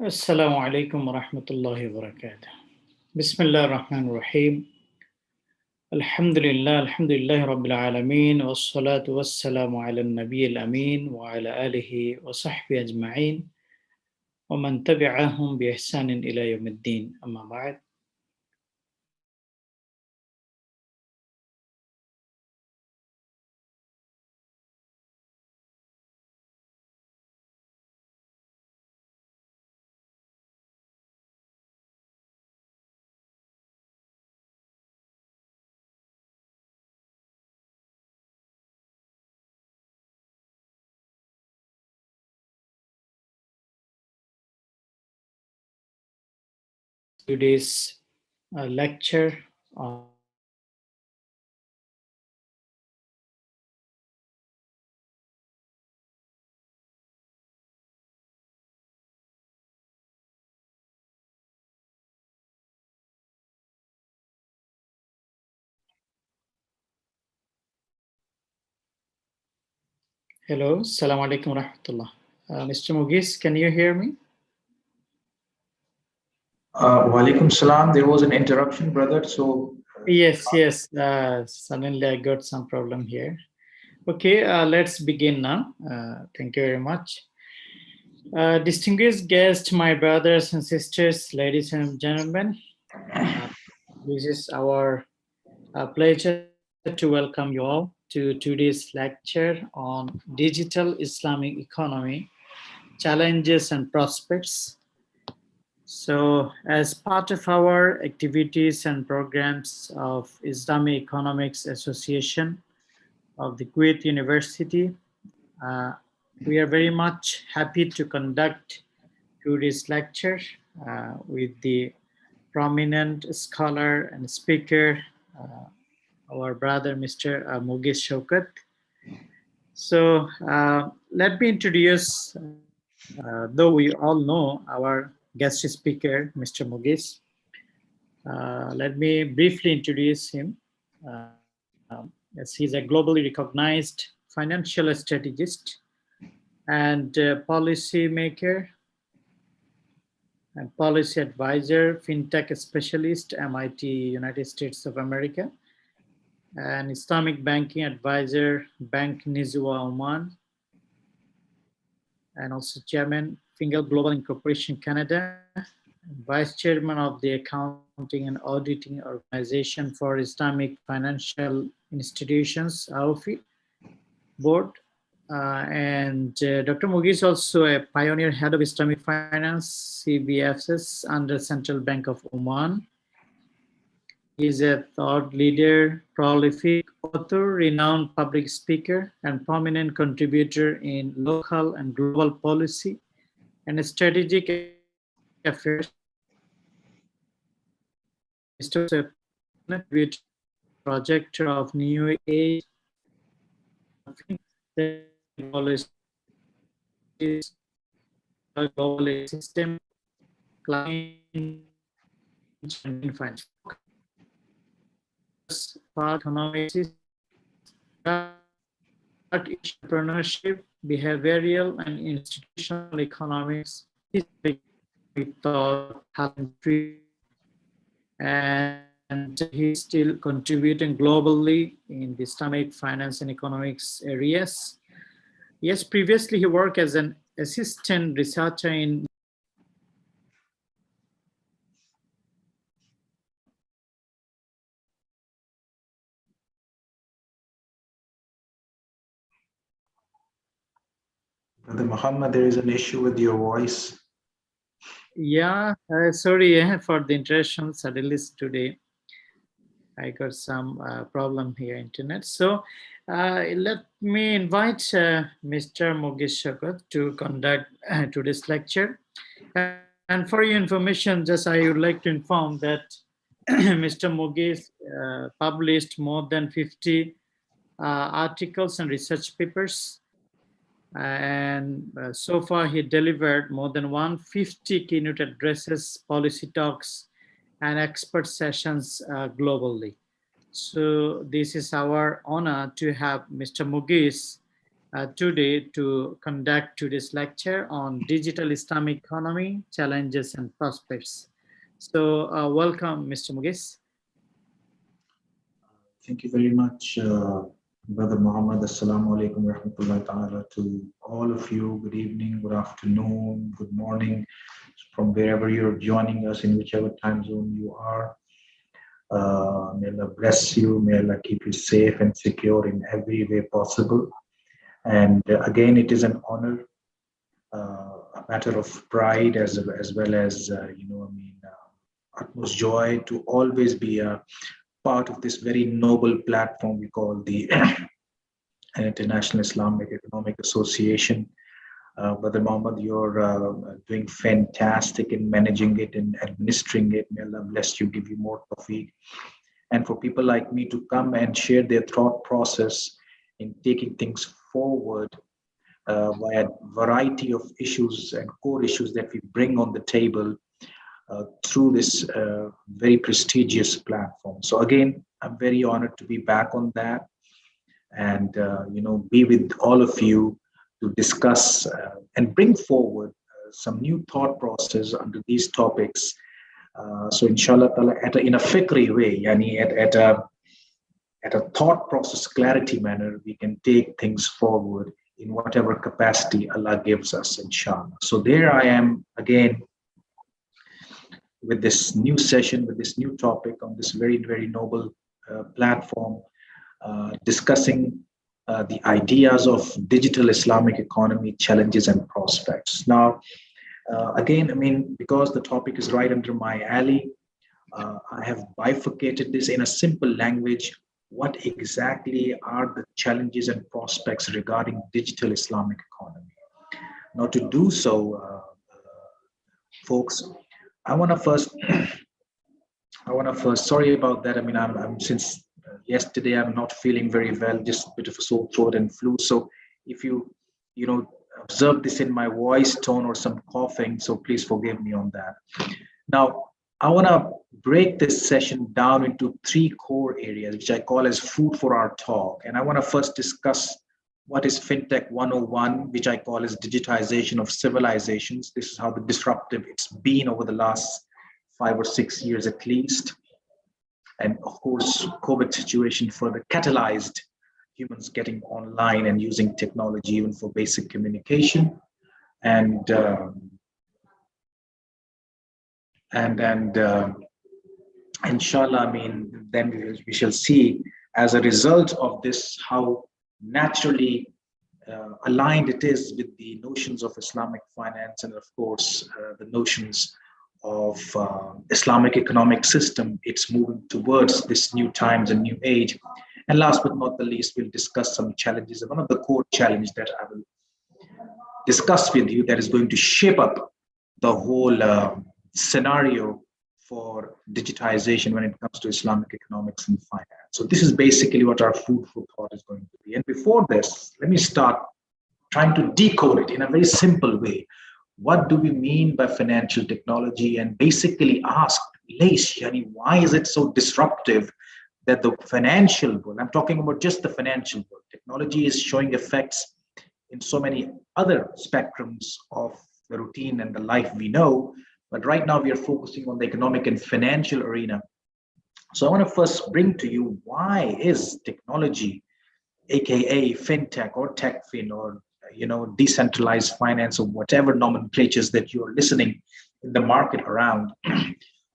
Assalamu alaikum wa rahmatullahi wa barakatuh. Bismillah ar-Rahman ar-Rahim. Alhamdulillah Rabbil Alameen. Wassalatu wassalamu ala al-Nabi al-Amin wa ala alihi wa sahbihi ajma'in. Wa man tabi'ahum bi ihsanin ila yawmiddin. Amma ba'd. Today's lecture on Hello, Assalamu alaikum wa rahmatullah. Mr. Mughis, can you hear me? Walaikum salam. There was an interruption, brother. So Yes. Suddenly I got some problem here. Okay, let's begin now. Thank you very much. Distinguished guests, my brothers and sisters, ladies and gentlemen, this is our pleasure to welcome you all to today's lecture on digital Islamic economy, challenges and prospects. So, as part of our activities and programs of Islamic Economics Association of the Kuwait University, we are very much happy to conduct today's lecture with the prominent scholar and speaker, our brother, Mr.MUGHEES SHAUKAT. So let me introduce, though we all know our guest speaker, Mr. Mughis. Let me briefly introduce him. Yes, he's a globally recognized financial strategist and policy maker and policy advisor, fintech specialist, MIT, United States of America, and Islamic banking advisor, Bank Nizwa Oman, and also chairman, Fingal Global Incorporation Canada, vice chairman of the Accounting and Auditing Organization for Islamic Financial Institutions, AOFI, board. Dr. Mughis is also a pioneer head of Islamic Finance, CBFS, under Central Bank of Oman. He is a thought leader, prolific author, renowned public speaker, and prominent contributor in local and global policy and strategic affairs. Mr. Project of New Age global system, climate and finance. Economics, entrepreneurship, behavioral and institutional economics, history, thought, and he's still contributing globally in the Islamic finance and economics areas. Yes, previously he worked as an assistant researcher in Brother Muhammad, there is an issue with your voice. Yeah, sorry for the interruption. Suddenly today I got some problem here, internet. So let me invite Mr. Mughis Shaukhat to conduct today's lecture. And for your information, just I would like to inform that Mr. Mughis published more than 50 articles and research papers. And so far he delivered more than 150 keynote addresses, policy talks, and expert sessions globally. So this is our honor to have Mr. Mughis today to conduct today's lecture on digital Islamic economy, challenges and prospects. So welcome, Mr. Mughis. Thank you very much, Brother Muhammad. Assalamu alaikum rahmatullahi ta'ala to all of you. Good evening, good afternoon, good morning, from wherever you're joining us, in whichever time zone you are. May Allah bless you. May Allah keep you safe and secure in every way possible. And again, it is an honor, a matter of pride, as well as, utmost joy to always be a part of this very noble platform we call the International Islamic Economic Association. Brother Mohammed, you're doing fantastic in managing it and administering it. May Allah bless you, give you more tawfiq. And for people like me to come and share their thought process in taking things forward via a variety of issues and core issues that we bring on the table through this very prestigious platform. So again, I'm very honored to be back on that and be with all of you to discuss and bring forward some new thought process under these topics. So inshallah in a fikri way, yani at a thought process clarity manner, we can take things forward in whatever capacity Allah gives us, inshallah. So there I am again with this new session, with this new topic on this very, very noble platform, discussing the ideas of digital Islamic economy, challenges and prospects. Now, again, I mean, because the topic is right under my alley, I have bifurcated this in a simple language. What exactly are the challenges and prospects regarding digital Islamic economy? Now, to do so, folks, I want to first, sorry about that. I mean, I'm since yesterday, I'm not feeling very well, just a bit of a sore throat and flu. So if you observe this in my voice tone or some coughing, so please forgive me on that. Now, I want to break this session down into three core areas, which I call as food for our talk. And I want to first discuss what is FinTech 101, which I call as digitization of civilizations. This is how the disruptive it's been over the last 5 or 6 years at least. And of course, COVID situation further catalyzed humans getting online and using technology even for basic communication. And inshallah, I mean, then we shall see as a result of this how naturally aligned it is with the notions of Islamic finance and of course the notions of Islamic economic system. It's moving towards this new times and new age. And last but not the least, we'll discuss some challenges. And one of the core challenges that I will discuss with you that is going to shape up the whole scenario for digitization when it comes to Islamic economics and finance. So this is basically what our food for thought is going to be. And before this, let me start trying to decode it in a very simple way. What do we mean by financial technology? And basically ask, Yani, why is it so disruptive that the financial world, I'm talking about just the financial world, technology is showing effects in so many other spectrums of the routine and the life we know. But right now we are focusing on the economic and financial arena. So I want to first bring to you, why is technology, AKA FinTech or TechFin or decentralized finance or whatever nomenclatures that you're listening in the market around,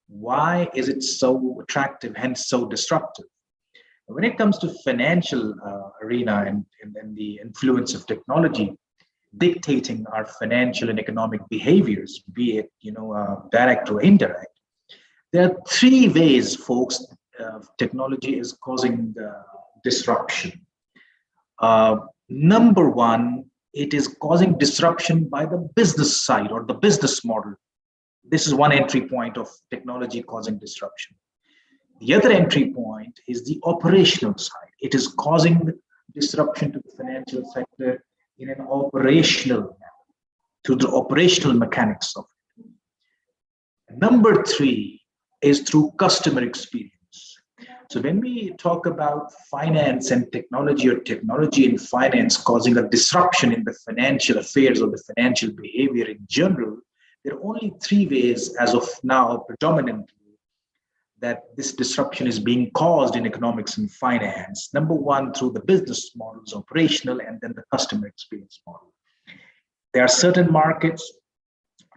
why is it so attractive, hence so disruptive? When it comes to financial arena and the influence of technology dictating our financial and economic behaviors, be it direct or indirect, there are three ways, folks, technology is causing disruption. Number one, it is causing disruption by the business side or the business model. This is one entry point of technology causing disruption. The other entry point is the operational side. It is causing disruption to the financial sector in an operational manner, through the operational mechanics of it. Number three is through customer experience. So when we talk about finance and technology, or technology and finance causing a disruption in the financial affairs or the financial behavior in general, there are only three ways as of now predominantly that this disruption is being caused in economics and finance. Number one, through the business models, operational, and then the customer experience model. There are certain markets,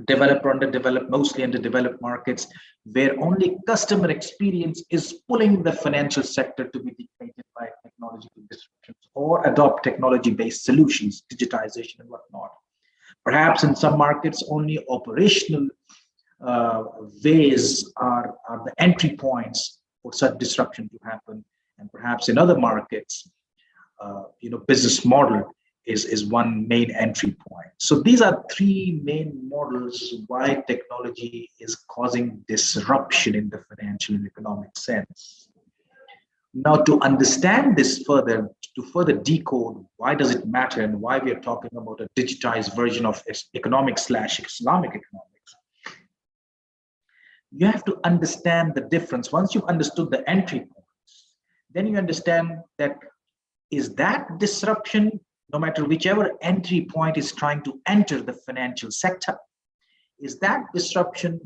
developed or underdeveloped, mostly underdeveloped markets, where only customer experience is pulling the financial sector to be dictated by technological disruptions or adopt technology-based solutions, digitization and whatnot. Perhaps in some markets, only operational ways are the entry points for such disruption to happen. And perhaps in other markets, business model is one main entry point. So these are three main models why technology is causing disruption in the financial and economic sense. Now, to understand this further, to further decode why does it matter and why we are talking about a digitized version of economics / Islamic economics, you have to understand the difference. Once you've understood the entry points, then you understand that is that disruption, no matter whichever entry point is trying to enter the financial sector, is that disruption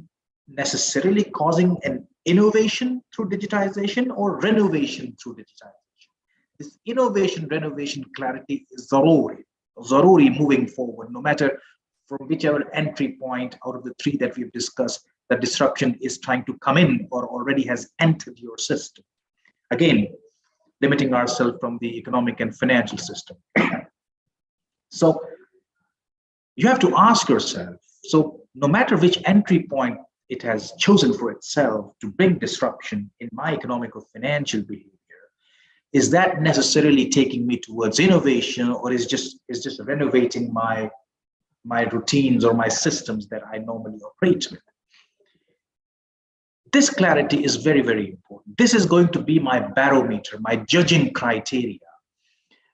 necessarily causing an innovation through digitization or renovation through digitization? This innovation, renovation clarity is zaruri moving forward, no matter from whichever entry point out of the three that we've discussed, the disruption is trying to come in or already has entered your system. Again, limiting ourselves from the economic and financial system. So you have to ask yourself, so no matter which entry point it has chosen for itself to bring disruption in my economic or financial behavior, is that necessarily taking me towards innovation, or is just renovating my routines or my systems that I normally operate with? This clarity is very, very important. This is going to be my barometer, my judging criteria.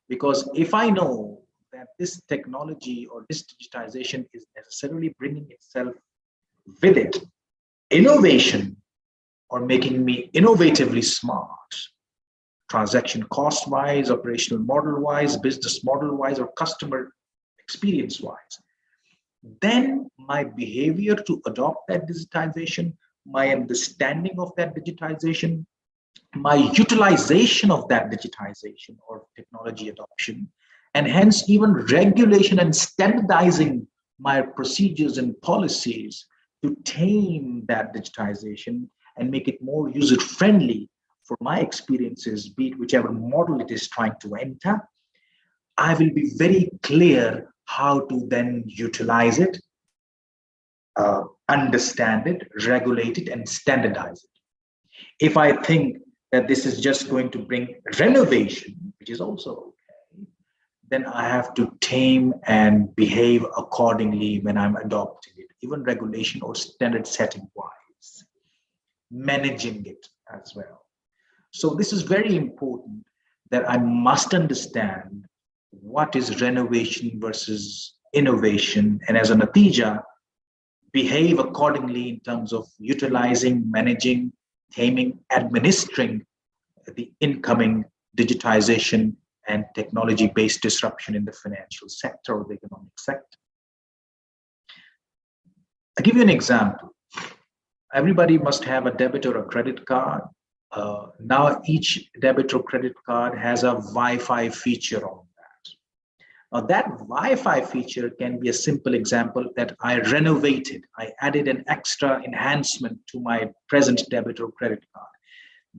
Because if I know that this technology or this digitization is necessarily bringing itself with it innovation or making me innovatively smart, transaction cost wise, operational model wise, business model wise, or customer experience wise, then my behavior to adopt that digitization, my understanding of that digitization, my utilization of that digitization or technology adoption, and hence even regulation and standardizing my procedures and policies to tame that digitization and make it more user-friendly for my experiences, be it whichever model it is trying to enter, I will be very clear how to then utilize it, understand it, regulate it, and standardize it. If I think that this is just going to bring renovation, which is also okay, then I have to tame and behave accordingly when I'm adopting it, even regulation or standard setting wise, managing it as well. So this is very important that I must understand what is renovation versus innovation, and as a natija, behave accordingly in terms of utilizing, managing, taming, administering the incoming digitization and technology-based disruption in the financial sector or the economic sector. I'll give you an example. Everybody must have a debit or a credit card. Now each debit or credit card has a Wi-Fi feature on that. Now that Wi-Fi feature can be a simple example that I renovated. I added an extra enhancement to my present debit or credit card.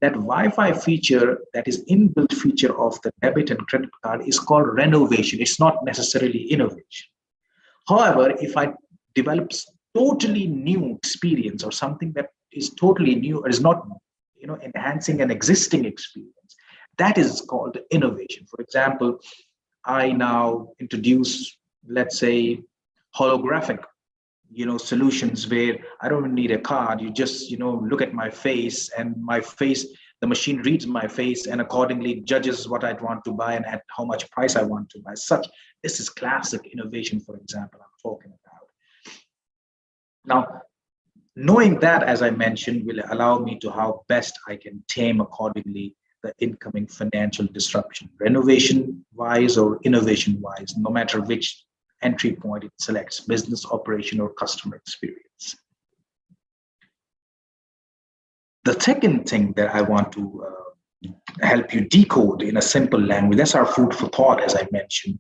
That Wi-Fi feature, that is inbuilt feature of the debit and credit card, is called renovation. It's not necessarily innovation. However, if I develop totally new experience or something that is totally new or is not enhancing an existing experience, that is called innovation. For example, I now introduce, let's say, holographic solutions where I don't need a card. You just look at my face, and my face, the machine reads my face and accordingly judges what I'd want to buy and at how much price I want to buy. This is classic innovation, for example, I'm talking about. Now, Knowing that, as I mentioned, will allow me to how best I can tame accordingly the incoming financial disruption, renovation wise or innovation wise, no matter which entry point it selects, business, operation, or customer experience. The second thing that I want to help you decode in a simple language, that's our food for thought, as I mentioned,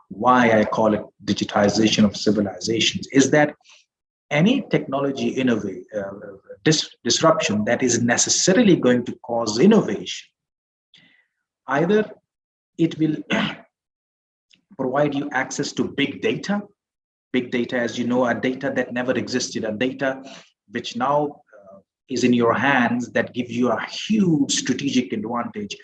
why I call it digitization of civilizations, is that any technology disruption that is necessarily going to cause innovation, either it will provide you access to big data, as you know, a data that never existed, a data which now is in your hands, that gives you a huge strategic advantage,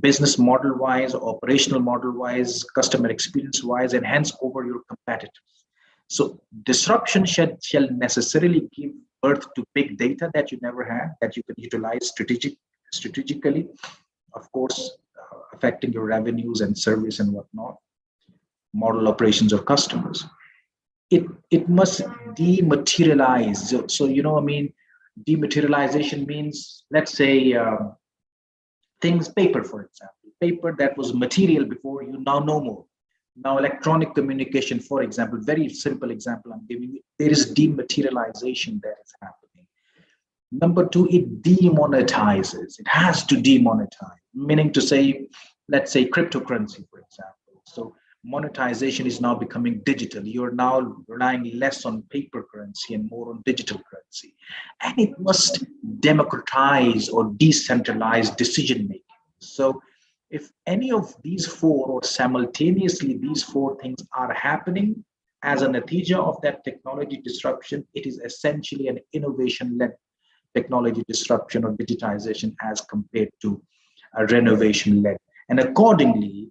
business model wise, operational model wise, customer experience wise, and hence over your competitors. So disruption shall necessarily give birth to big data that you never had, that you can utilize strategically, of course, affecting your revenues and service and whatnot, model operations of customers. It must dematerialize. So I mean, dematerialization means, let's say, things, paper, for example, paper that was material before, you now no more. Now, electronic communication, for example, very simple example I'm giving you, there is dematerialization that is happening. Number two, it demonetizes. It has to demonetize, meaning to say, let's say cryptocurrency, for example. So monetization is now becoming digital. You're now relying less on paper currency and more on digital currency. And it must democratize or decentralize decision making. So if any of these four, or simultaneously these four things are happening as a natija of that technology disruption, it is essentially an innovation-led technology disruption or digitization as compared to a renovation-led. And accordingly,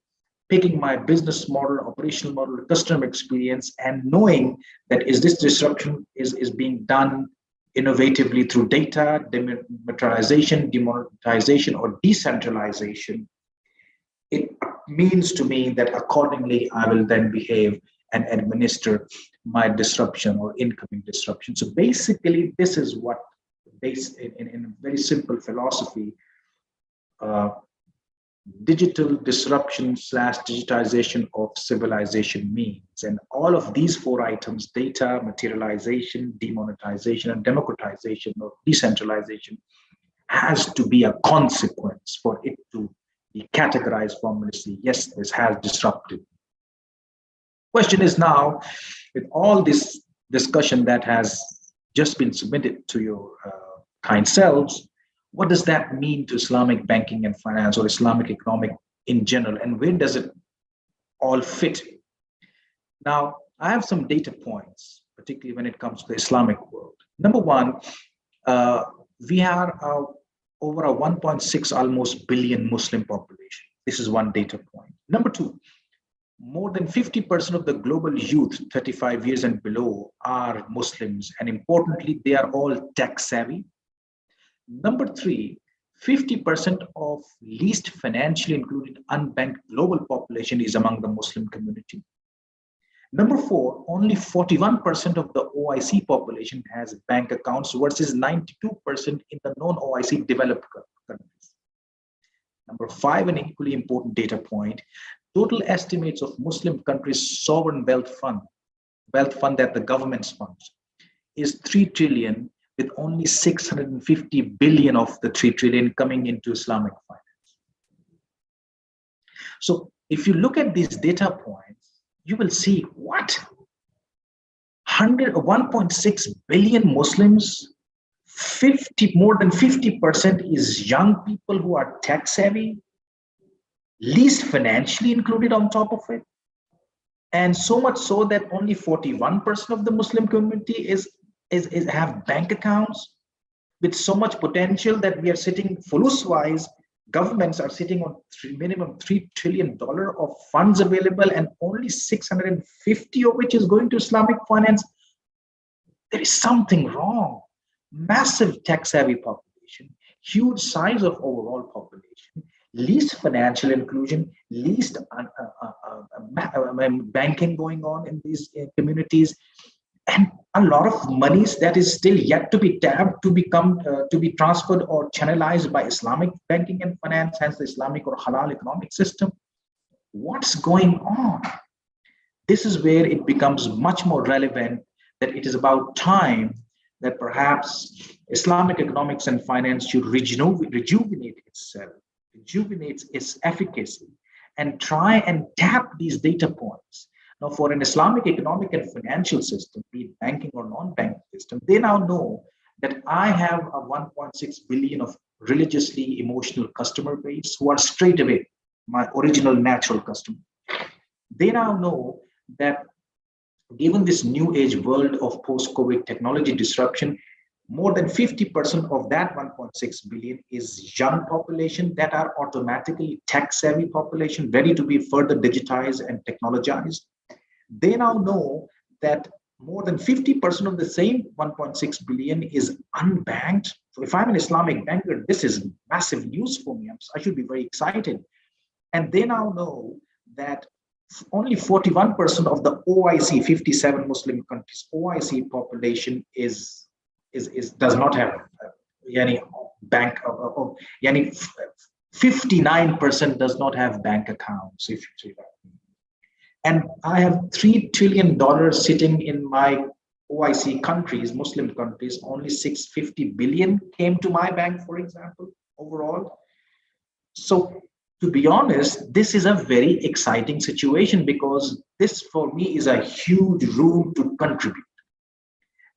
picking my business model, operational model, customer experience, and knowing that is this disruption is being done innovatively through data, dematerialization, demonetization, or decentralization, it means to me that accordingly I will then behave and administer my disruption or incoming disruption. So basically, this is what, based in a very simple philosophy, digital disruption / digitization of civilization means. And all of these four items, data, materialization, demonetization, and democratization or decentralization, has to be a consequence for it to be categorized formally. Yes, this has disrupted. Question is now, with all this discussion that has just been submitted to your kind selves, what does that mean to Islamic banking and finance, or Islamic economic in general, and where does it all fit? Now, I have some data points, particularly when it comes to the Islamic world. Number one, we are over a 1.6 almost billion Muslim population. This is one data point. Number two, more than 50% of the global youth, 35 years and below, are Muslims, and importantly, they are all tech savvy. Number three, 50% of least financially included unbanked global population is among the Muslim community. Number four, only 41% of the OIC population has bank accounts versus 92% in the non-OIC developed countries. Number five, an equally important data point, total estimates of Muslim countries' sovereign wealth fund that the government's funds, is 3 trillion, with only 650 billion of the 3 trillion coming into Islamic finance. So if you look at these data points, you will see what? 1.6 billion Muslims, more than 50% is young people who are tech savvy, least financially included on top of it. And so much so that only 41% of the Muslim community have bank accounts, with so much potential that we are sitting, fulus-wise, governments are sitting on minimum $3 trillion of funds available, and only 650 of which is going to Islamic finance. There is something wrong. Massive tech-savvy population, huge size of overall population, least financial inclusion, least banking going on in these communities, and a lot of monies that is still yet to be tapped to be transferred or channelized by Islamic banking and finance, hence the Islamic or halal economic system. What's going on? This is where it becomes much more relevant that it is about time that perhaps Islamic economics and finance should rejuvenate itself, rejuvenate its efficacy, and try and tap these data points. Now, for an Islamic economic and financial system, be it banking or non-banking system, they now know that I have a 1.6 billion of religiously emotional customer base who are straight away my original natural customer. They now know that given this new age world of post-COVID technology disruption, more than 50% of that 1.6 billion is young population that are automatically tech savvy population, ready to be further digitized and technologized. They now know that more than 50% of the same 1.6 billion is unbanked. So if I'm an Islamic banker, this is massive news for me. I should be very excited. And they now know that only 41% of the OIC, 57 Muslim countries, OIC population is does not have any bank, yani 59% does not have bank accounts, if you see that. And I have $3 trillion sitting in my OIC countries, Muslim countries, only 650 billion came to my bank, for example, overall. So to be honest, this is a very exciting situation because this for me is a huge room to contribute.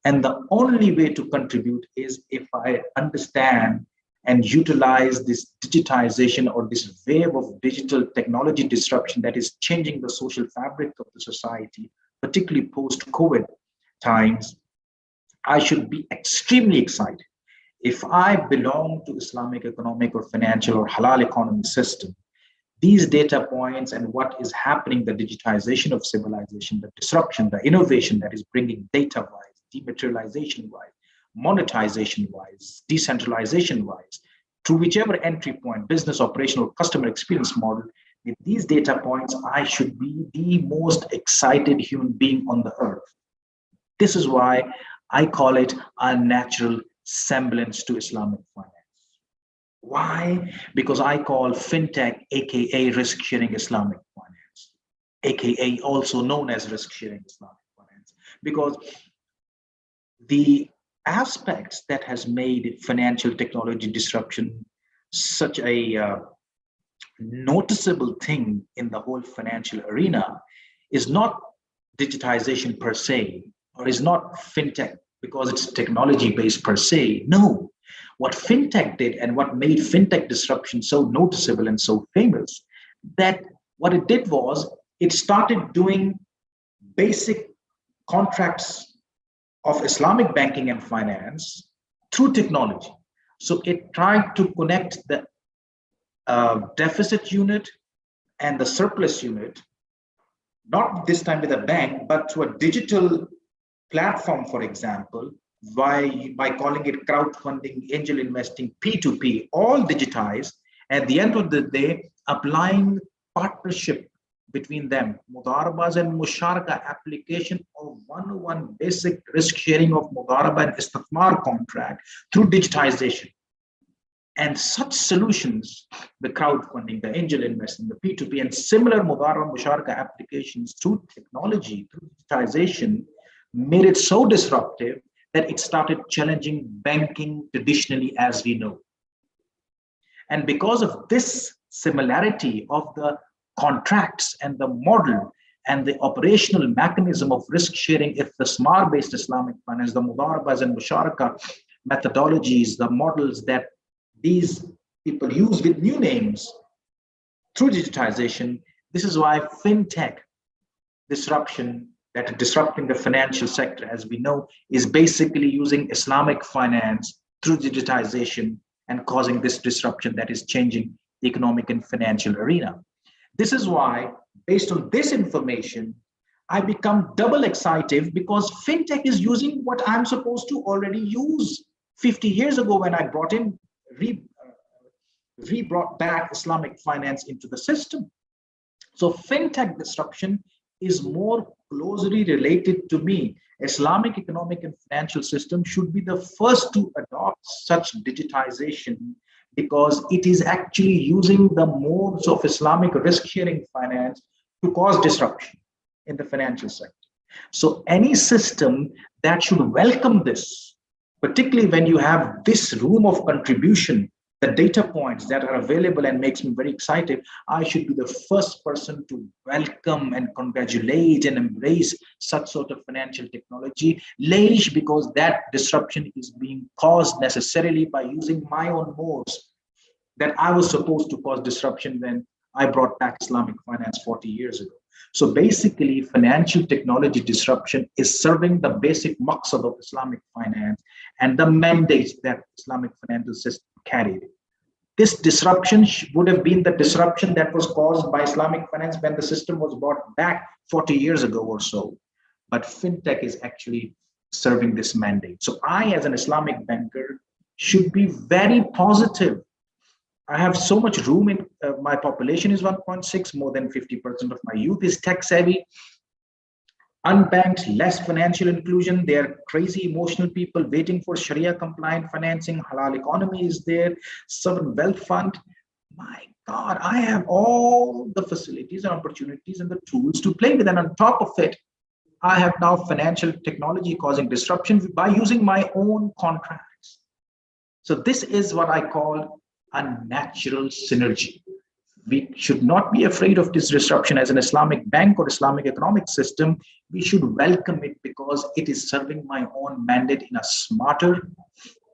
And the only way to contribute is if I understand and utilize this digitization or this wave of digital technology disruption that is changing the social fabric of the society, particularly post-COVID times. I should be extremely excited. If I belong to Islamic economic or financial or halal economy system, these data points and what is happening, the digitization of civilization, the disruption, the innovation that is bringing data-wise, dematerialization-wise, monetization-wise, decentralization-wise, to whichever entry point, business, operational, customer experience model, with these data points, I should be the most excited human being on the earth. This is why I call it a natural semblance to Islamic finance. Why? Because I call fintech, aka risk-sharing Islamic finance, aka also known as risk-sharing Islamic finance, because the aspects that has made financial technology disruption such a noticeable thing in the whole financial arena is not digitization per se, or is not fintech because it's technology based per se. No, what fintech did and what made fintech disruption so noticeable and so famous, that what it did was it started doing basic contracts of Islamic banking and finance through technology. So it tried to connect the deficit unit and the surplus unit, not this time with a bank, but to a digital platform, for example, by calling it crowdfunding, angel investing, P2P, all digitized. At the end of the day, applying partnership between them, mudarabas and musharaka, application of one-on-one basic risk sharing of mudaraba and istithmar contract through digitization. And such solutions, the crowdfunding, the angel investing, the P2P, and similar mudaraba musharaka applications through technology, through digitization, made it so disruptive that it started challenging banking traditionally as we know. And because of this similarity of the contracts and the model and the operational mechanism of risk sharing, if the SMAR based Islamic finance, the mudarabas and musharaka methodologies, the models that these people use with new names through digitization, this is why fintech disruption, that disrupting the financial sector as we know, is basically using Islamic finance through digitization and causing this disruption that is changing the economic and financial arena. This is why, based on this information, I become double excited because fintech is using what I'm supposed to already use 50 years ago when I brought in, brought back Islamic finance into the system. So fintech disruption is more closely related to me. Islamic economic and financial system should be the first to adopt such digitization because it is actually using the modes of Islamic risk-sharing finance to cause disruption in the financial sector. So any system that should welcome this, particularly when you have this room of contribution, the data points that are available and makes me very excited, I should be the first person to welcome and congratulate and embrace such sort of financial technology. Leish, because that disruption is being caused necessarily by using my own modes that I was supposed to cause disruption when I brought back Islamic finance 40 years ago. So basically, financial technology disruption is serving the basic maqsad of Islamic finance and the mandates that Islamic financial system carried. This disruption would have been the disruption that was caused by Islamic finance when the system was brought back 40 years ago or so. But fintech is actually serving this mandate. So I, as an Islamic banker, should be very positive. I have so much room in my population is 1.6, more than 50% of my youth is tech savvy. Unbanked, less financial inclusion. They're crazy emotional people waiting for Sharia compliant financing. Halal economy is there. Sovereign wealth fund. My God, I have all the facilities and opportunities and the tools to play with. And on top of it, I have now financial technology causing disruption by using my own contracts. So this is what I call a natural synergy. We should not be afraid of this disruption as an Islamic bank or Islamic economic system. We should welcome it because it is serving my own mandate in a smarter,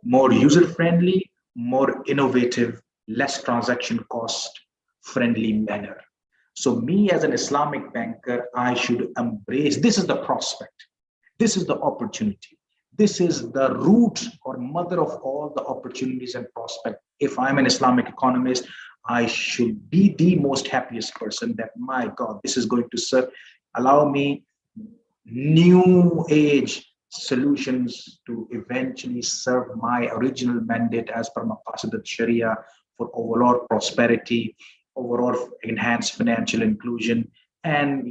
more user-friendly, more innovative, less transaction cost friendly manner. So me as an Islamic banker, I should embrace, this is the prospect. This is the opportunity. This is the root or mother of all the opportunities and prospect. If I'm an Islamic economist, I should be the most happiest person that, my God, this is going to serve, allow me new age solutions to eventually serve my original mandate as per Maqasid al-Sharia for overall prosperity, overall enhanced financial inclusion, and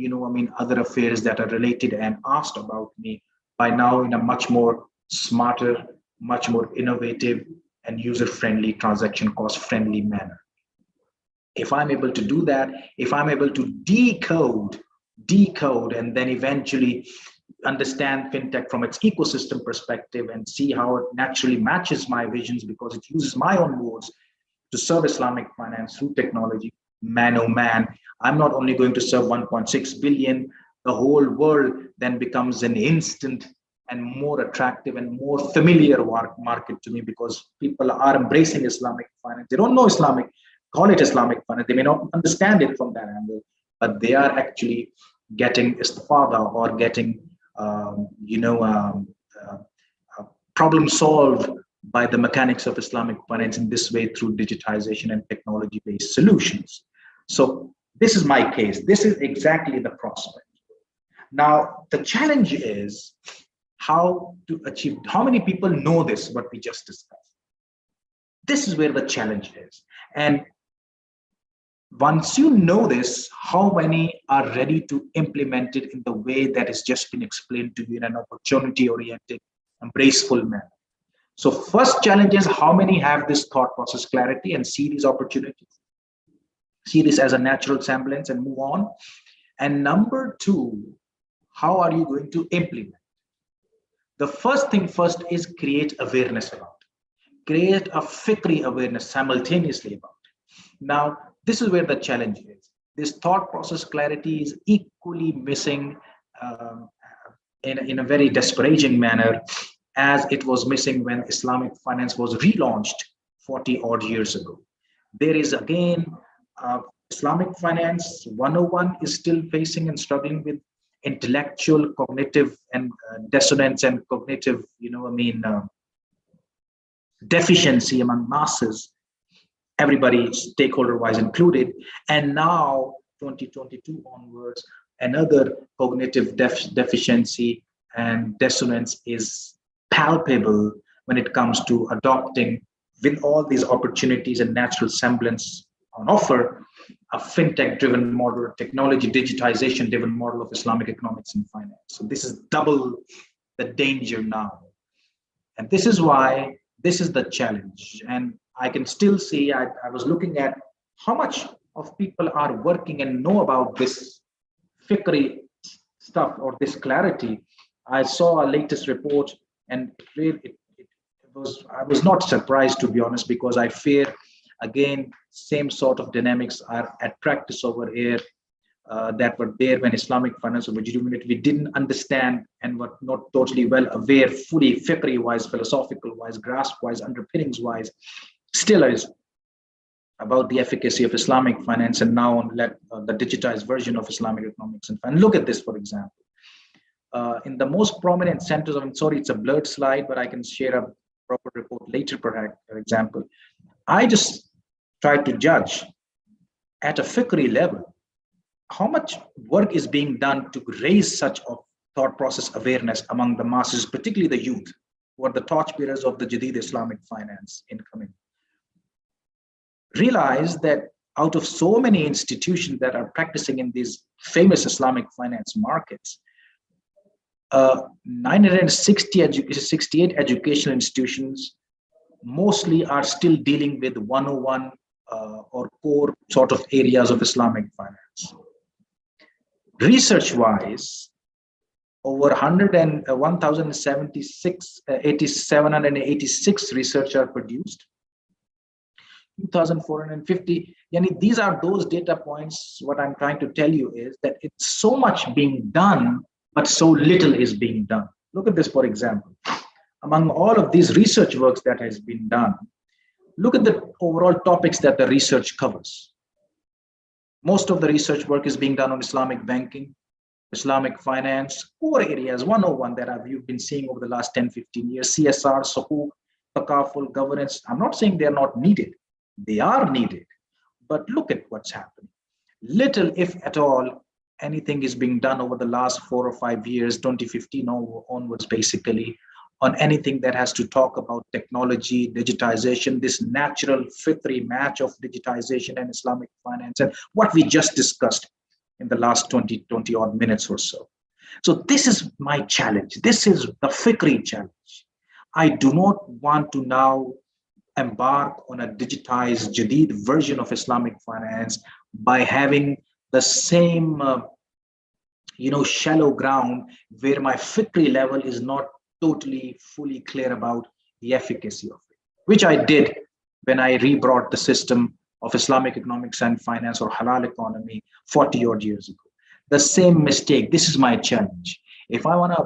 other affairs that are related and asked about me by now in a much more smarter, much more innovative and user-friendly, transaction cost-friendly manner. If I'm able to do that, if I'm able to decode, and then eventually understand fintech from its ecosystem perspective and see how it naturally matches my visions because it uses my own modes to serve Islamic finance through technology, man oh man, I'm not only going to serve 1.6 billion, the whole world then becomes an instant and more attractive and more familiar market to me because people are embracing Islamic finance. They don't know Islamic, call it Islamic finance. They may not understand it from that angle, but they are actually getting istifada or getting, problem solved by the mechanics of Islamic finance in this way through digitization and technology-based solutions. So this is my case. This is exactly the prospect. Now, the challenge is how to achieve, how many people know this, what we just discussed. This is where the challenge is. And once you know this, how many are ready to implement it in the way that has just been explained to you in an opportunity-oriented, embraceful manner? So first challenge is how many have this thought process clarity and see these opportunities, see this as a natural semblance and move on. And number two, how are you going to implement? The first thing first is create awareness about it. Create a fikri awareness simultaneously about it. Now, this is where the challenge is. This thought process clarity is equally missing in a very disparaging manner as it was missing when Islamic finance was relaunched 40 odd years ago. There is again, Islamic finance 101 is still facing and struggling with intellectual, cognitive, and dissonance and cognitive, deficiency among masses, everybody stakeholder-wise included. And now 2022 onwards, another cognitive deficiency and dissonance is palpable when it comes to adopting with all these opportunities and natural semblance on offer, a fintech-driven model, technology digitization-driven model of Islamic economics and finance. So this is double the danger now. And this is why this is the challenge. And I can still see, I was looking at how much of people are working and know about this fiqh stuff or this clarity. I saw a latest report, and I was not surprised, to be honest, because I fear, again, same sort of dynamics are at practice over here that were there when Islamic finance was originated. We didn't understand and were not totally well aware, fully fiqh-wise, philosophical-wise, grasp-wise, underpinnings-wise, still is about the efficacy of Islamic finance, and now the digitized version of Islamic economics and finance. Look at this, for example. In the most prominent centers of, I'm sorry, it's a blurred slide, but I can share a proper report later, perhaps, for example. I just tried to judge at a fiqh level how much work is being done to raise such a thought process awareness among the masses, particularly the youth, who are the torchbearers of the Jadid Islamic finance incoming. Realize that out of so many institutions that are practicing in these famous Islamic finance markets, 968 educational institutions mostly are still dealing with 101 or core sort of areas of Islamic finance. Research-wise, over 1,786 research are produced. 2,450. These are those data points. What I'm trying to tell you is that it's so much being done, but so little is being done. Look at this, for example. Among all of these research works that has been done, look at the overall topics that the research covers. Most of the research work is being done on Islamic banking, Islamic finance, core areas, 101 that you've been seeing over the last 10, 15 years, CSR, Suhook, Takaful, governance. I'm not saying they're not needed. They are needed, but look at what's happening. Little, if at all, anything is being done over the last 4 or 5 years, 2015 onwards, basically, on anything that has to talk about technology, digitization, this natural fitri match of digitization and Islamic finance, and what we just discussed in the last 20 odd minutes or so. So this is my challenge. This is the fikri challenge. I do not want to now embark on a digitized Jadid version of Islamic finance by having the same shallow ground where my fikri level is not totally fully clear about the efficacy of it, which I did when I rebrought the system of Islamic economics and finance, or halal economy, 40 odd years ago. The same mistake. This is my challenge. If I want to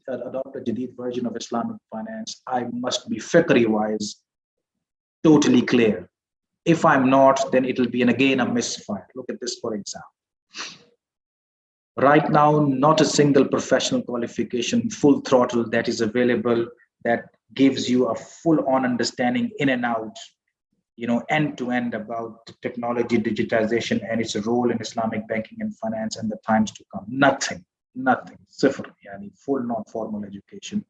adopt a Jadid version of Islamic finance, I must be fikri wise totally clear. If I'm not, then it'll be again a misfire. Look at this, for example. Right now, not a single professional qualification, full throttle that is available that gives you a full-on understanding in and out, end to end about technology, digitization, and its role in Islamic banking and finance and the times to come. Nothing. Sifr, full non-formal education.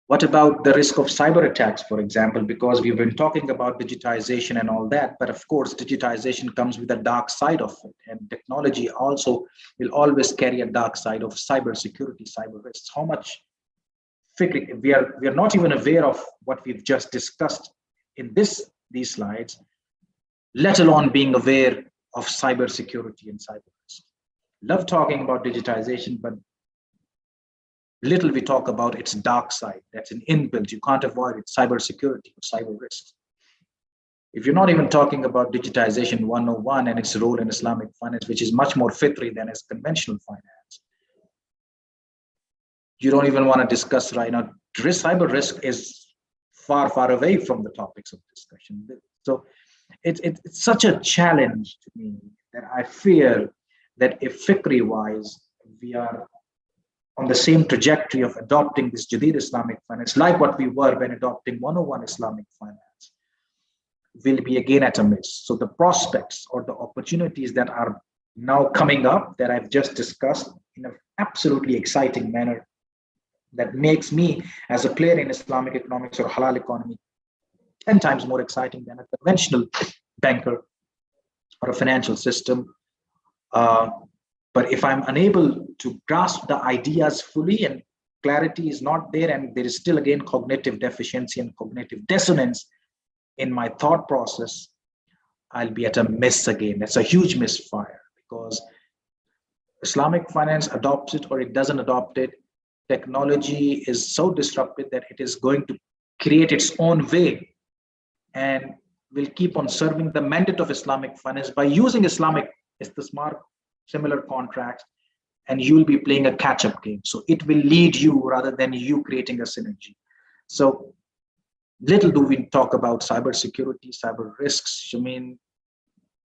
What about the risk of cyber attacks, for example? Because we've been talking about digitization and all that, but of course, digitization comes with a dark side of it. And technology also will always carry a dark side of cyber security, cyber risks. How much we are not even aware of what we've just discussed in these slides, let alone being aware of cyber security and cyber risk. Love talking about digitization, but little we talk about its dark side. That's an inbuilt, you can't avoid it, cyber security or cyber risks. If you're not even talking about digitization 101 and its role in Islamic finance, which is much more fitri than as conventional finance, you don't even want to discuss right now. Cyber risk is far, far away from the topics of discussion. So it's such a challenge to me that I fear that if fikri-wise, we are on the same trajectory of adopting this Jadid Islamic finance, like what we were when adopting 101 Islamic finance, will be again at a miss. So the prospects or the opportunities that are now coming up that I've just discussed in an absolutely exciting manner that makes me as a player in Islamic economics or halal economy 10 times more exciting than a conventional banker or a financial system. Uh, but if I'm unable to grasp the ideas fully and clarity is not there, and there is still again cognitive deficiency and cognitive dissonance in my thought process, I'll be at a miss again. It's a huge misfire, because Islamic finance adopts it or it doesn't adopt it, technology is so disruptive that it is going to create its own way and will keep on serving the mandate of Islamic finance by using Islamic istismar, similar contracts, and you'll be playing a catch-up game. So it will lead you rather than you creating a synergy. So little do we talk about cybersecurity, cyber risks. I mean,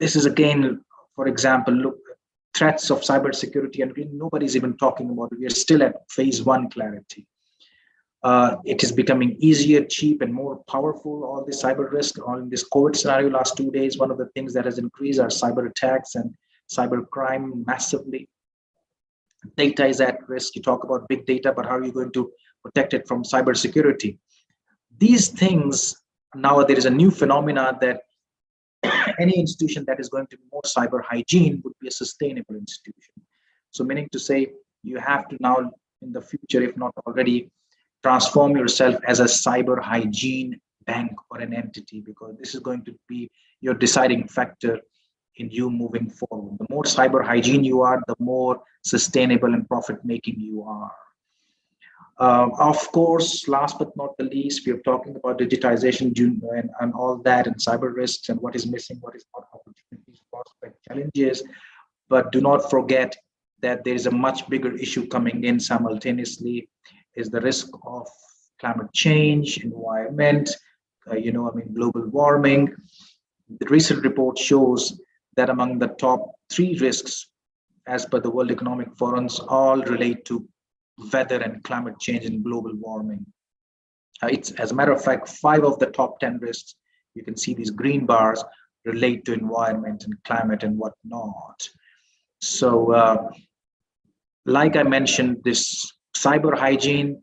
this is again, for example, look, threats of cybersecurity, and nobody's even talking about it. We are still at phase one clarity. It is becoming easier, cheap, and more powerful. All the cyber risk, all in this COVID scenario, last 2 days, one of the things that has increased are cyber attacks and cyber crime massively. Data is at risk. You talk about big data, but how are you going to protect it from cybersecurity? These things, now there is a new phenomena that any institution that is going to be more cyber hygiene would be a sustainable institution. So meaning to say, you have to now in the future, if not already, transform yourself as a cyber hygiene bank or an entity, because this is going to be your deciding factor in you moving forward. The more cyber hygiene you are, the more sustainable and profit making you are. Of course, last but not the least, we are talking about digitization and all that, and cyber risks and what is missing, what is not, opportunities, prospect, challenges. But do not forget that there is a much bigger issue coming in simultaneously, is the risk of climate change, environment, global warming. The recent report shows that among the top 3 risks, as per the World Economic Forums, all relate to weather and climate change and global warming. It's, as a matter of fact, 5 of the top 10 risks, you can see these green bars, relate to environment and climate and whatnot. So, like I mentioned, this cyber hygiene,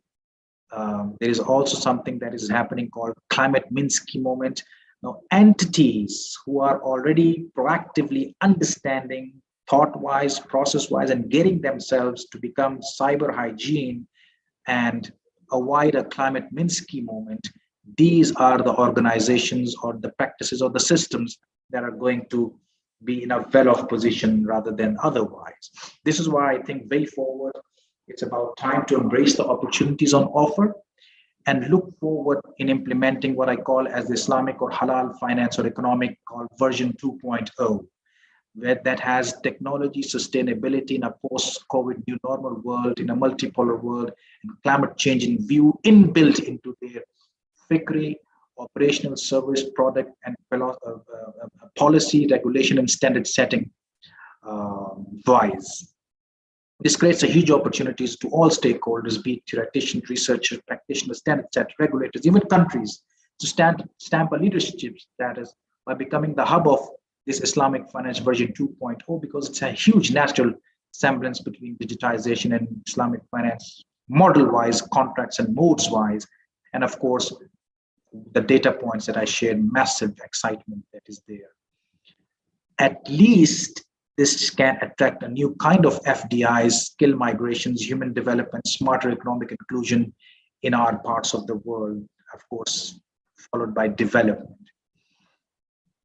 there is also something that is happening called climate Minsky moment. Now, entities who are already proactively understanding thought-wise, process-wise, and getting themselves to become cyber hygiene and avoid a climate Minsky moment, these are the organizations or the practices or the systems that are going to be in a well-off position rather than otherwise. This is why I think way forward, it's about time to embrace the opportunities on offer and look forward in implementing what I call as the Islamic or halal finance or economic called version 2.0, where that has technology sustainability in a post-COVID new normal world, in a multipolar world, and climate change in view inbuilt into their fikri, operational service, product, and policy, regulation, and standard setting wise. This creates a huge opportunities to all stakeholders, be it theoreticians, researchers, practitioners, standard set, regulators, even countries, to stamp a leadership status by becoming the hub of this Islamic finance version 2.0, because it's a huge natural semblance between digitization and Islamic finance, model-wise, contracts and modes-wise, and of course, the data points that I shared, massive excitement that is there. At least this can attract a new kind of FDIs, skill migrations, human development, smarter economic inclusion in our parts of the world, of course, followed by development.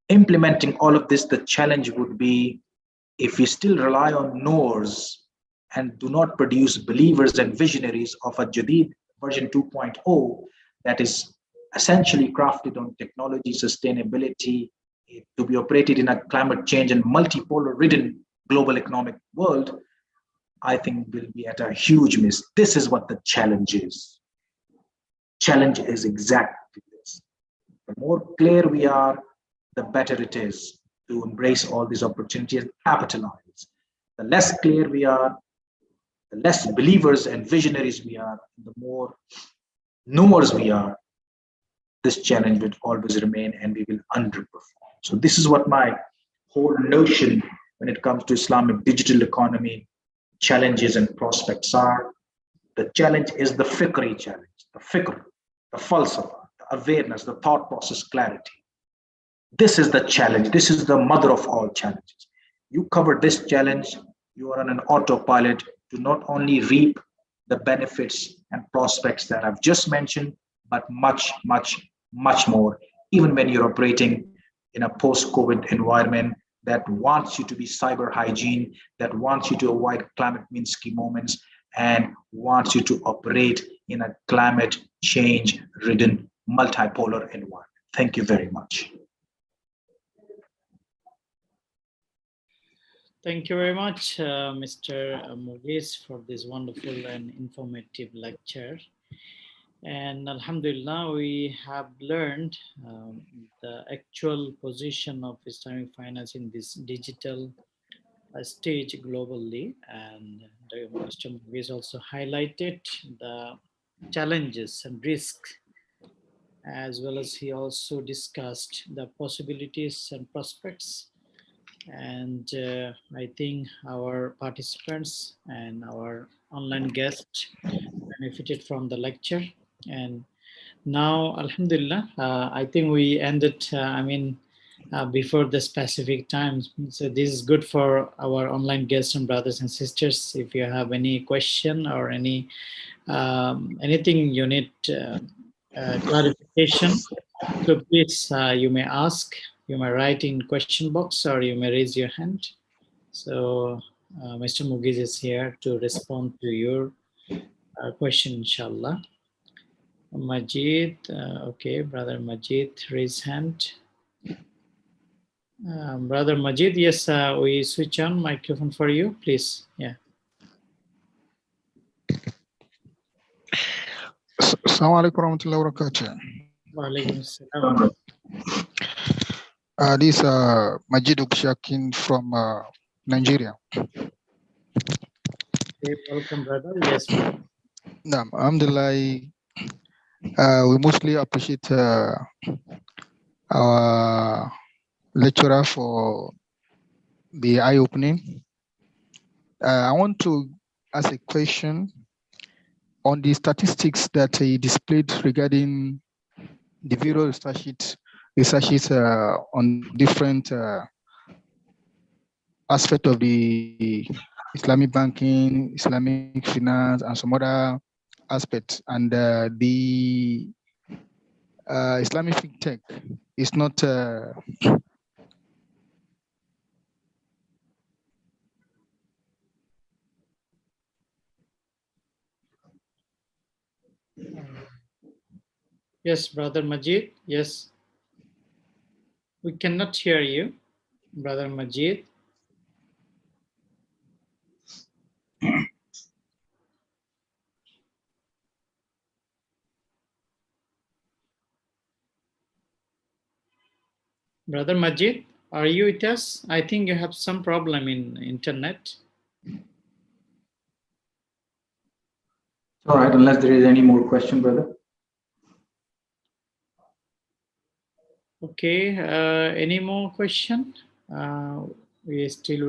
Implementing all of this, the challenge would be if we still rely on knowers and do not produce believers and visionaries of a Jadid version 2.0 that is essentially crafted on technology, sustainability, to be operated in a climate change and multipolar ridden global economic world, I think we'll be at a huge miss. This is what the challenge is. Challenge is exactly this. The more clear we are, the better it is to embrace all these opportunities and capitalize. The less clear we are, the less believers and visionaries we are, the more knowers we are, this challenge will always remain and we will underperform. So this is what my whole notion when it comes to Islamic digital economy challenges and prospects are. The challenge is the fikri challenge, the fikr, the falsafa, the awareness, the thought process clarity. This is the challenge. This is the mother of all challenges. You cover this challenge, you are on an autopilot to not only reap the benefits and prospects that I've just mentioned, but much, much, much more, even when you're operating in a post COVID environment that wants you to be cyber hygiene, that wants you to avoid climate Minsky moments, and wants you to operate in a climate change ridden multipolar environment. Thank you very much. Thank you very much, Mr. Mughis, for this wonderful and informative lecture. And Alhamdulillah, we have learned the actual position of Islamic finance in this digital stage globally. And Mr. Mughis also highlighted the challenges and risks, as well as he also discussed the possibilities and prospects. And I think our participants and our online guests benefited from the lecture. And now, Alhamdulillah, I think we ended, before the specific times. So this is good for our online guests and brothers and sisters. If you have any question or anything you need clarification, so please, you may ask, you may write in question box, or you may raise your hand. So Mr. Mughis is here to respond to your question, inshallah. Majid, okay, Brother Majid, raise hand. Brother Majid, yes, we switch on microphone for you, please. Yeah. Assalamu alaikum warahmatullahi wabarakatuh. Walaikum salam. This is Majid Ukshakin from Nigeria. Okay, welcome, brother. Yes. Alhamdulillah, we mostly appreciate our lecturer for the eye-opening. I want to ask a question on the statistics that he displayed regarding the various researches on different aspects of the Islamic banking, Islamic finance, and some other aspects. And the Islamic fintech is not Yes, Brother Majid. Yes. We cannot hear you, Brother Majid. Brother Majid, are you with us? I think you have some problem in internet. All right, unless there is any more question, brother. Okay, any more question? We are still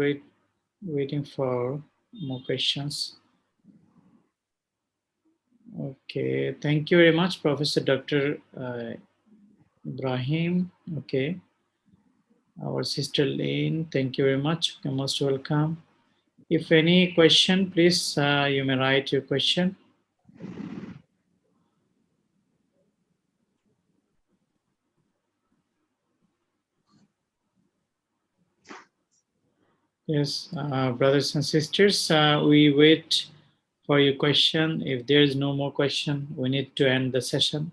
waiting for more questions. Okay, thank you very much, Professor Dr. Ibrahim. Okay, our sister Lane, thank you very much. You're most welcome. If any question, please, you may write your question. Yes, brothers and sisters, we wait for your question. If there is no more question, we need to end the session.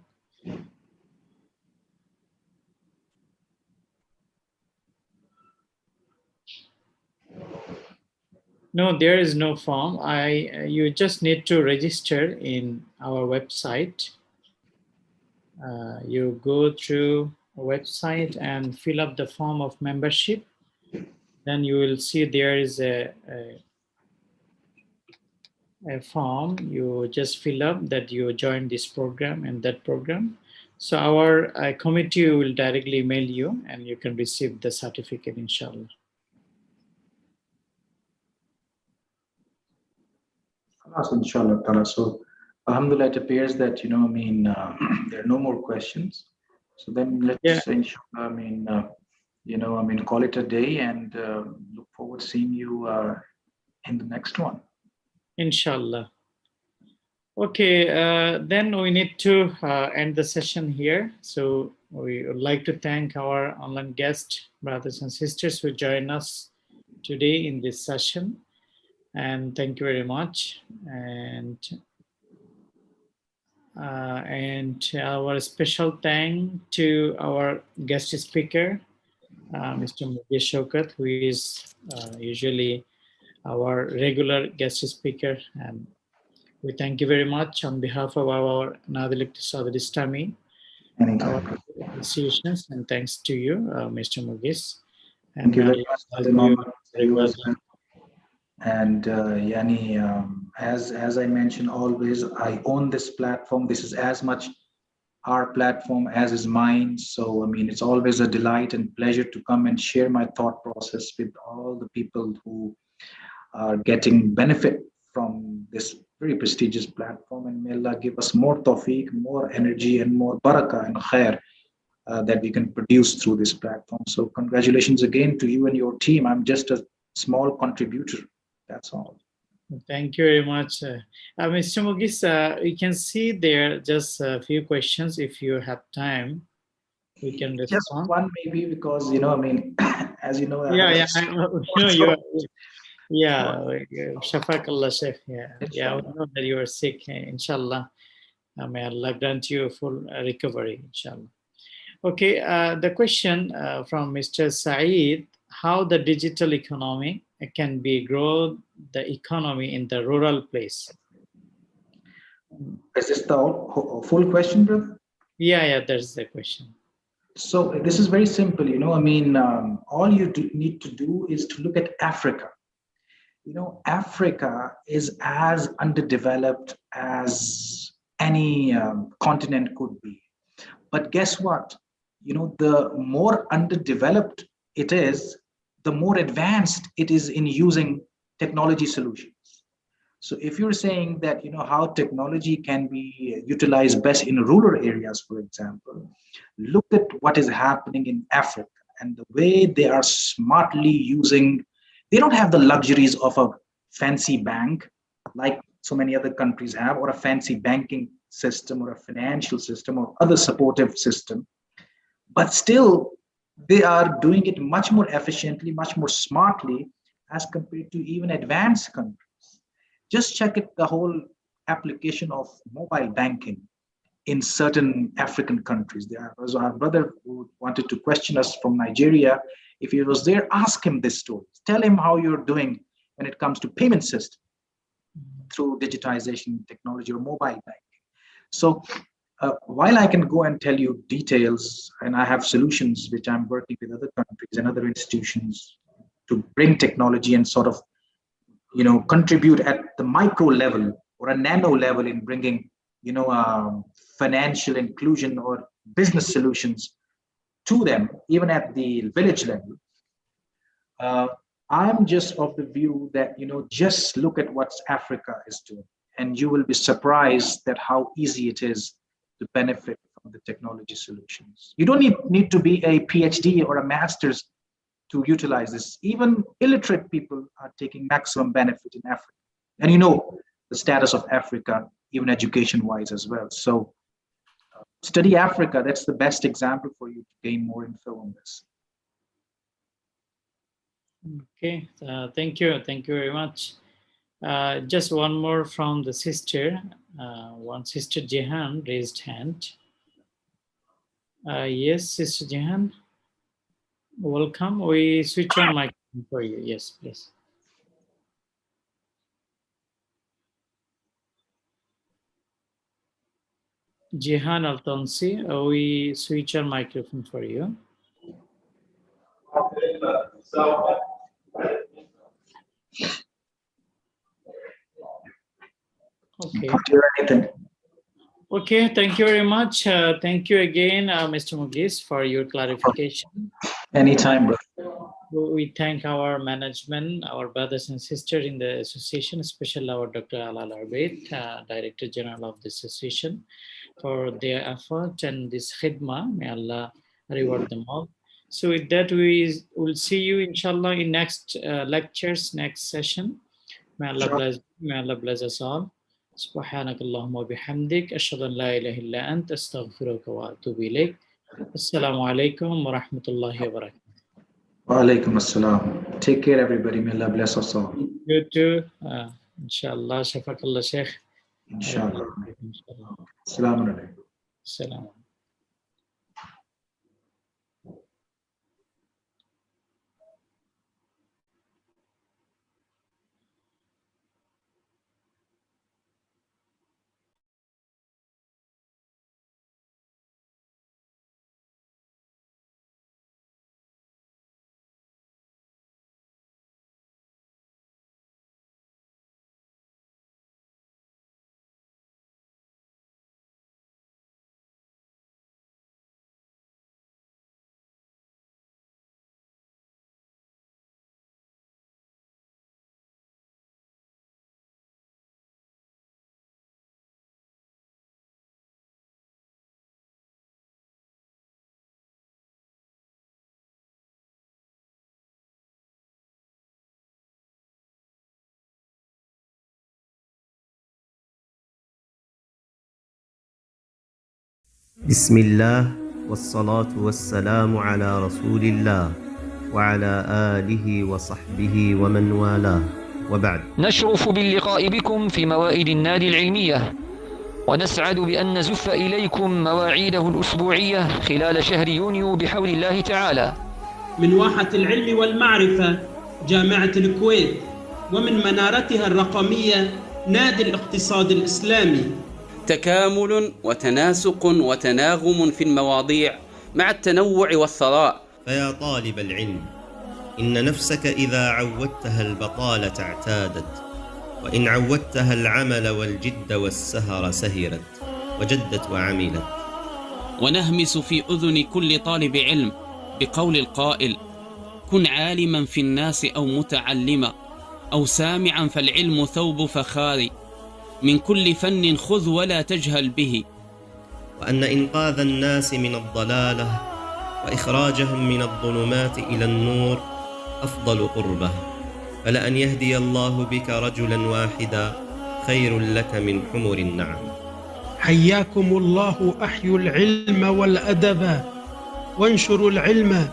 No, there is no form. You just need to register in our website. You go through a website and fill up the form of membership. Then you will see there is a form. You just fill up that you join this program and that program. So our committee will directly mail you and you can receive the certificate, inshallah. Inshallah. So, alhamdulillah, it appears that, there are no more questions. So then let's, inshallah, call it a day and look forward to seeing you in the next one. Inshallah. Okay, then we need to end the session here. So we would like to thank our online guests, brothers and sisters who join us today in this session. And thank you very much. And our special thank to our guest speaker, Mr. Mughis SHAUKAT, who is usually our regular guest speaker. And we thank you very much on behalf of our Nadal Iqtisad Islami, our institutions, and thanks to you, Mr. Mughis. And thank you very much, Brother Muhammad, to you as well. And Yani, as I mentioned always, I own this platform. This is as much our platform as is mine. So, I mean, it's always a delight and pleasure to come and share my thought process with all the people who are getting benefit from this very prestigious platform. And may Allah give us more tawfiq, more energy, and more barakah and khair that we can produce through this platform. So congratulations again to you and your team. I'm just a small contributor. That's all. Thank you very much. Mr. Mughis, we can see there just a few questions. If you have time, we can respond. Just one maybe, because, as you know, Shafakallah Sheikh. Yeah, we know that you are sick. Inshallah, may Allah grant you a full recovery, inshallah. Okay, the question from Mr. Saeed: how the digital economy can be grow the economy in the rural place? Is this the full question, brother? Yeah, that's the question. So this is very simple, all you need to do is to look at Africa. Africa is as underdeveloped as any continent could be. But guess what? The more underdeveloped it is, the more advanced it is in using technology solutions. So if you're saying that, how technology can be utilized best in rural areas, for example, look at what is happening in Africa and the way they are smartly using. They don't have the luxuries of a fancy bank like so many other countries have, or a fancy banking system or a financial system or other supportive system. But still, they are doing it much more efficiently, much more smartly as compared to even advanced countries. Just check it, the whole application of mobile banking in certain African countries. There was our brother who wanted to question us from Nigeria. If he was there, ask him this story. Tell him how you're doing when it comes to payment system through digitization technology or mobile banking. So while I can go and tell you details, and I have solutions which I'm working with other countries and other institutions to bring technology and sort of, contribute at the micro level or a nano level in bringing, financial inclusion or business solutions to them, even at the village level. I'm just of the view that, just look at what Africa is doing, and you will be surprised that how easy it is to benefit from the technology solutions. You don't need to be a PhD or a master's to utilize this. Even illiterate people are taking maximum benefit in Africa. And the status of Africa, even education-wise as well. So study Africa. That's the best example for you to gain more info on this. Okay, thank you. Thank you very much. Just one more from the sister. One sister Jehan raised hand. Yes, Sister Jehan. Welcome. We switch on microphone for you. Yes, please. Jehan Altonsi, we switch on microphone for you. Okay. Okay, thank you very much. Thank you again, Mr. Mughis, for your clarification. Anytime, bro. We thank our management, our brothers and sisters in the association, especially our Dr. Alal Arbeid, Director General of the association, for their effort and this khidmah. May Allah reward them all. So with that, we will see you, inshallah, in next lectures, next session. May Allah bless. May Allah bless us all. سبحانك اللهم وبحمدك أشهد أن لا إله إلا أنت أستغفرك وأتوب إليك. السلام عليكم ورحمة الله وبركاته. Wa alaikum assalam. Take care, everybody. May Allah bless us all. You too. Inshallah. Shafakallah Sheikh. Inshallah. Assalamu alaikum. Salam. بسم الله والصلاة والسلام على رسول الله وعلى آله وصحبه ومن والاه وبعد. نشرف باللقاء بكم في موائد النادي العلمية، ونسعد بأن نزف إليكم مواعيده الأسبوعية خلال شهر يونيو بحول الله تعالى. من واحة العلم والمعرفة جامعة الكويت، ومن منارتها الرقمية نادي الاقتصاد الإسلامي. تكامل وتناسق وتناغم في المواضيع مع التنوع والثراء. فيا طالب العلم، إن نفسك إذا عودتها البطالة اعتادت، وإن عودتها العمل والجد والسهر سهرت وجدت وعملت. ونهمس في أذن كل طالب علم بقول القائل: كن عالما في الناس أو متعلما أو سامعا، فالعلم ثوب فخار، من كل فن خذ ولا تجهل به. وأن إنقاذ الناس من الضلالة وإخراجهم من الظلمات إلى النور أفضل قربة، فلأن يهدي الله بك رجلا واحدا خير لك من حمر النعم. حياكم الله، أحيوا العلم والأدب، وانشروا العلم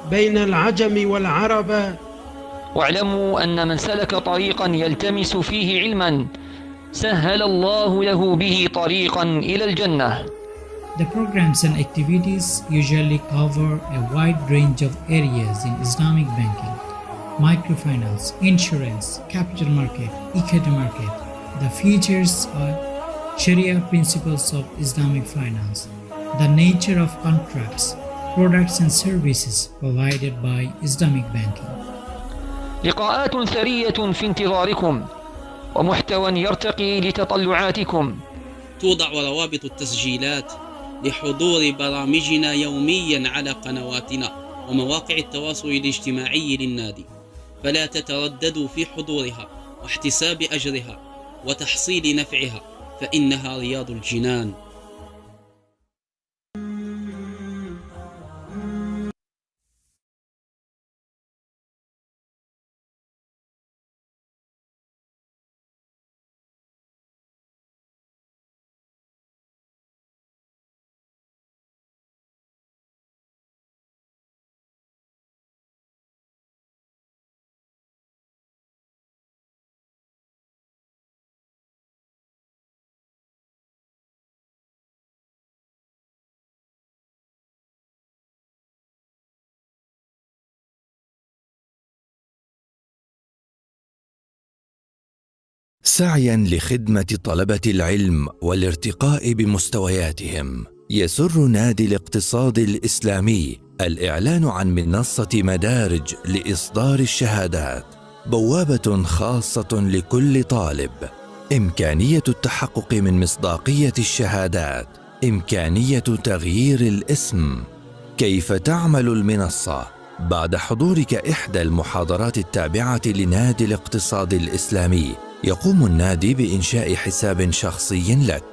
بين العجم والعرب. واعلموا أن من سلك طريقا يلتمس فيه علما سهل الله له به طريقا إلى الجنة. The programs and activities usually cover a wide range of areas in Islamic banking, microfinance, insurance, capital market, equity market. The features are Sharia principles of Islamic finance, the nature of contracts, products and services provided by Islamic banking. لقاءات ثرية في انتظاركم، ومحتوى يرتقي لتطلعاتكم. توضع روابط التسجيلات لحضور برامجنا يوميا على قنواتنا ومواقع التواصل الاجتماعي للنادي، فلا تترددوا في حضورها واحتساب أجرها وتحصيل نفعها، فإنها رياض الجنان. سعيا لخدمة طلبة العلم والارتقاء بمستوياتهم، يسر نادي الاقتصاد الإسلامي الإعلان عن منصة مدارج لإصدار الشهادات، بوابة خاصة لكل طالب، إمكانية التحقق من مصداقية الشهادات، إمكانية تغيير الاسم، كيف تعمل المنصة، بعد حضورك إحدى المحاضرات التابعة لنادي الاقتصاد الإسلامي، يقوم النادي بإنشاء حساب شخصي لك،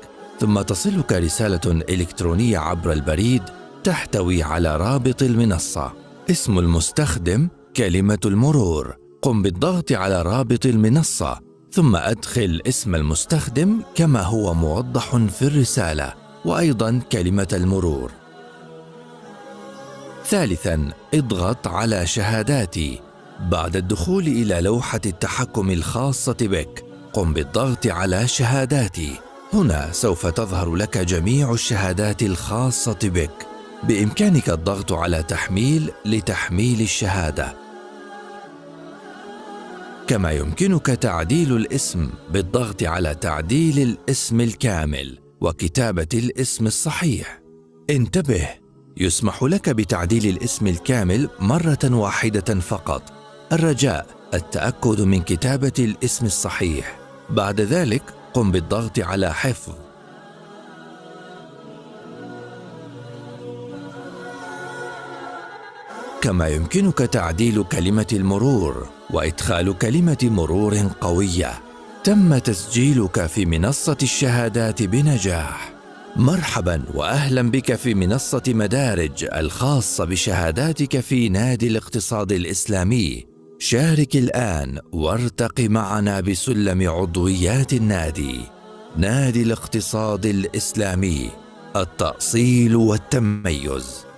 ثم تصلك رسالة إلكترونية عبر البريد تحتوي على رابط المنصة. اسم المستخدم كلمة المرور. قم بالضغط على رابط المنصة، ثم أدخل اسم المستخدم كما هو موضح في الرسالة، وأيضا كلمة المرور. ثالثا، اضغط على شهاداتي. بعد الدخول إلى لوحة التحكم الخاصة بك، قم بالضغط على شهاداتي. هنا سوف تظهر لك جميع الشهادات الخاصة بك. بإمكانك الضغط على تحميل لتحميل الشهادة. كما يمكنك تعديل الاسم بالضغط على تعديل الاسم الكامل وكتابة الاسم الصحيح. انتبه، يسمح لك بتعديل الاسم الكامل مرة واحدة فقط. الرجاء التأكد من كتابة الاسم الصحيح. بعد ذلك قم بالضغط على حفظ. كما يمكنك تعديل كلمة المرور وإدخال كلمة مرور قوية. تم تسجيلك في منصة الشهادات بنجاح. مرحبا وأهلا بك في منصة مدارج الخاصة بشهاداتك في نادي الاقتصاد الإسلامي. شارك الآن وارتق معنا بسلم عضويات النادي. نادي الاقتصاد الإسلامي، التأصيل والتميز.